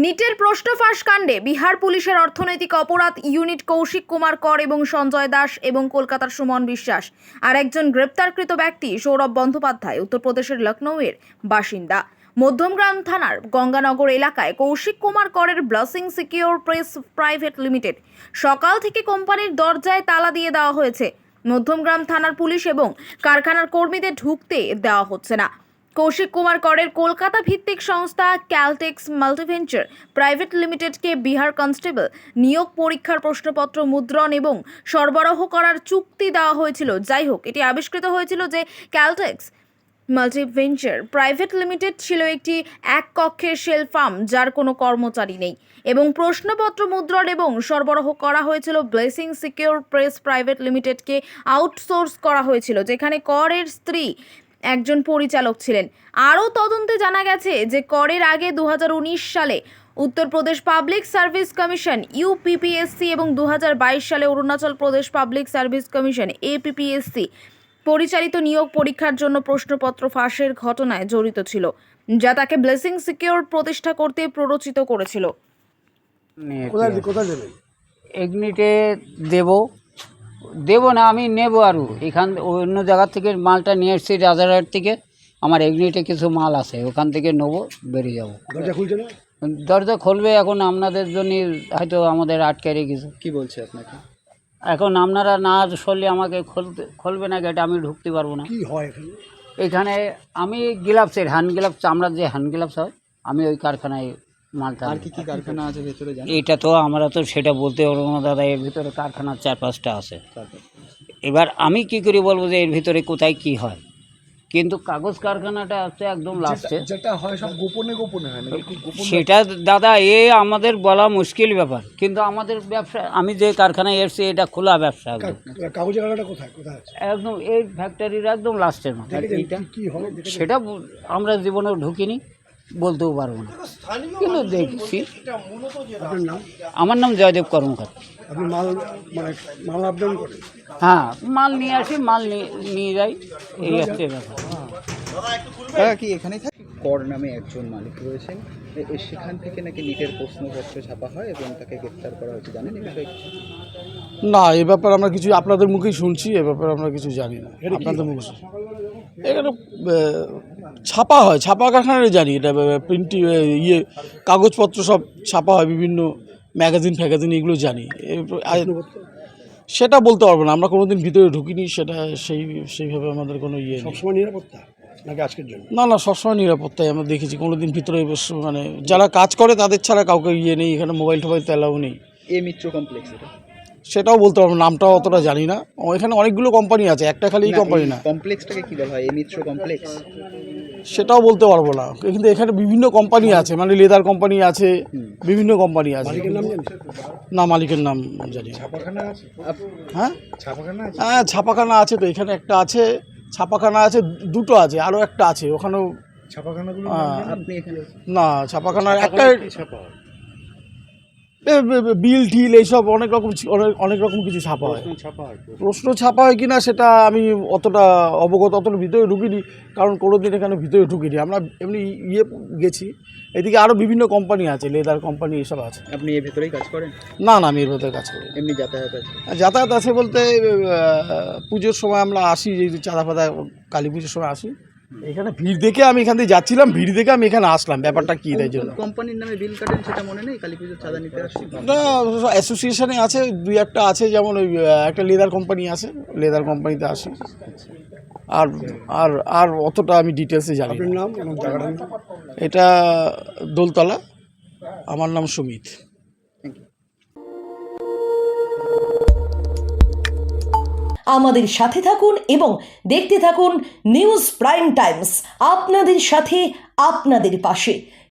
নিটের প্রশ্ন ফাঁস কাণ্ডে বিহার পুলিশের অর্থনৈতিক অপরাধ ইউনিট কৌশিক কুমার কর এবং সঞ্জয় দাস এবং কলকাতার সুমন বিশ্বাস আর একজন গ্রেপ্তারকৃত ব্যক্তি সৌরভ বন্দ্যোপাধ্যায় উত্তরপ্রদেশের লখনৌয়ের বাসিন্দা। মধ্যমগ্রাম থানার গঙ্গানগর এলাকায় কৌশিক কুমার করের blessing Secure Press private limited সকাল থেকে কোম্পানির দরজায় তালা দিয়ে দেওয়া হয়েছে। মধ্যমগ্রাম থানার পুলিশ এবং কারখানার কর্মীদের ঢুকতে দেওয়া হচ্ছে না। কৌশিক কুমার করের কলকাতা ভিত্তিক সংস্থা ক্যালটেক্স মাল্টিভেঞ্চার প্রাইভেট লিমিটেডকে বিহার কনস্টেবল নিয়োগ পরীক্ষার প্রশ্নপত্র মুদ্রণ এবং সরবরাহ করার চুক্তি দেওয়া হয়েছিল। যাই হোক, এটি আবিষ্কৃত হয়েছিল যে ক্যালটেক্স মাল্টিভেঞ্চার প্রাইভেট লিমিটেড ছিল একটি এক কক্ষের শেল ফার্ম যার কোনো কর্মচারী নেই এবং প্রশ্নপত্র মুদ্রণ এবং সরবরাহ করা হয়েছিল ব্লেসিং সিকিউর প্রেস প্রাইভেট লিমিটেডকে আউটসোর্স করা হয়েছিল, যেখানে করের স্ত্রী একজন পরিচালক ছিলেন। আরও তদন্তে জানা গেছে যে করের আগে 2019 সালে উত্তরপ্রদেশ পাবলিক সার্ভিস কমিশন ইউপিপিএসসি এবং 2022 সালে Arunachal Pradesh public service commission এপিপিএসসি পরিচালিত নিয়োগ পরীক্ষার জন্য প্রশ্নপত্র ফাঁসের ঘটনায় জড়িত ছিল, যা তাকে ব্লেসিং সিকিউর প্রতিষ্ঠা করতে প্ররোচিত করেছিল। কোথায় দেবেন? এগনিটে দেব না, আমি নেব আরও এখান অন্য জায়গা থেকে মালটা নিয়ে এসেছি রাজারহাট থেকে। আমার এগনিটে কিছু মাল আছে, ওখান থেকে নেবো, বেরিয়ে যাবো। দরজা খুলছে না? দরজা খুলবে এখন, আপনাদের জন্য হয়তো আমাদের আটকে রেখেছে। কি বলছে আপনাকে? এখন আপনারা না সরলে আমাকে খুলবে না গেটে, আমি ঢুকতে পারবো না। কি হয় এখানে? এখানে আমি গ্লাভসের হ্যান্ড গ্লাভস, চামড়ার যে হ্যান্ড গ্লাভস হয়, আমি ওই কারখানায় মালটা। আর কি কি কারখানা আছে ভেতরে জানেন? এটা তো আমরা তো সেটা বলতে পারবো না দাদা, এর ভিতরে কারখানা 4-5টা আছে। এবার আমি কি করে বলবো যে এর ভিতরে কোথায় কি হয়, কিন্তু কাগজ কারখানাটা আছে একদম লাস্টে। যেটা হয় সব গোপনে গোপনে হয় না? সেটা দাদা আমাদের বলা মুশকিল ব্যাপার, কিন্তু আমাদের ব্যবসা, আমি যে কারখানায় এসেছি এটা খোলা ব্যবসা একদম। কাগজের কারখানাটা কোথায় কোথায় আছে? একদম এই ফ্যাক্টরির একদম লাস্টের মধ্যে। কি হয় সেটা আমরা জীবনেও ঢুকিনি, বলতেও পারবো না, কিন্তু দেখছি। আপনার নাম? আমার নাম জয়দেব কর্মকার। আপনি মাল আপডাউন করেন? হ্যাঁ, মাল নিয়ে আসি, মাল নিয়ে যাই, এই হচ্ছে ব্যাপার। কি এখানেই থাকে? কর নামে একজন মালিক রয়েছেন, সেখান থেকে নাকি নিটের প্রশ্নপত্র ছাপা হয় এবং তাকে গ্রেফতার করা হয়েছে, জানেন এই বিষয়ে কিছু? না, এ ব্যাপারে আমরা কিছু আপনাদের মুখেই শুনছি, এ ব্যাপারে আমরা কিছু জানি না। আপনাদের মুখে এখানে ছাপা হয়, ছাপা কারখানায় জানি, এটা প্রিন্টিং কাগজপত্র সব ছাপা হয়, বিভিন্ন ম্যাগাজিন ফ্যাগাজিন এগুলো জানি। সেটা বলতে পারবো না, আমরা কোনোদিন ভিতরে ঢুকিনি, সেটা সেইভাবে আমাদের কোনো ইয়ে নেই। সবসময় নিরাপত্তা নাকি আজকের জন্য? না, সবসময় নিরাপত্তায় আমরা দেখেছি, কোনোদিন ভিতরে মানে যারা কাজ করে তাদের ছাড়া কাউকে ইয়ে নেই, এখানে মোবাইল টোবাইল তো অ্যালাউ নেই। মিত্র কমপ্লেক্স এটা? সেটাও বলতে পারবো, নামটাও অতটা জানি না। এখানে অনেকগুলো কোম্পানি আছে, একটা খালি কোম্পানি না। কমপ্লেক্সটাকে কি বলা হয়, মিত্র কমপ্লেক্স? সেটাও বলতে পারবো না, কিন্তু এখানে বিভিন্ন কোম্পানি আছে, মানে লেদার কোম্পানি আছে, বিভিন্ন কোম্পানি আছে। মালিকের নাম জানেন? না, মালিকের নাম জানি না। ছাপাখানা আছে? হ্যাঁ ছাপাখানা আছে? হ্যাঁ, ছাপাখানা আছে তো, এখানে একটা আছে, ছাপাখানা আছে, দুটো আছে, আরও একটা আছে ওখানেও। ছাপাখানাগুলো আপনি এখানে? না, ছাপাখানা একটা ছাপা হয়? বিল টিল এইসব অনেক রকম কিছু ছাপা হয়। ছাপা হয়? প্রশ্ন ছাপা হয় কিনা সেটা আমি অতটা অতটা ভিতরে ঢুকিনি, কারণ কোনোদিন এখানে ভিতরে ঢুকিনি। আমরা এমনি গেছি, এদিকে আরও বিভিন্ন কোম্পানি আছে, লেদার কোম্পানি এসব আছে। আপনি এর ভেতরেই কাজ করেন? না, আমি এর ভেতরে কাজ করি। এমনি যাতায়াত আছে? যাতায়াত আছে বলতে পুজোর সময় আমরা আসি, এই চাঁদা ফাদা কালী পুজোর সময় আসি। এখানে ভিড় দেখে আমি এখান থেকে যাচ্ছিলাম, ভিড় দেখে আমি এখানে আসলাম, ব্যাপারটা কী তাই জন্য। কোম্পানির নামে বিল কাটেন সেটা মনে নেই? কালী পুজোর চাঁদা নিতে আসছি না, অ্যাসোসিয়েশনে আছে, দুই একটা আছে, যেমন ওই একটা লেদার কোম্পানি আছে, লেদার কোম্পানিতে আসি। আর অতটা আমি ডিটেলসে জানি না। আপনার নাম এবং জায়গাটার নাম? এটা দোলতলা, আমার নাম সুমিত। আমাদের সাথে থাকুন এবং দেখতে থাকুন নিউজ প্রাইম টাইমস, আপনাদের সাথে, আপনাদের পাশে।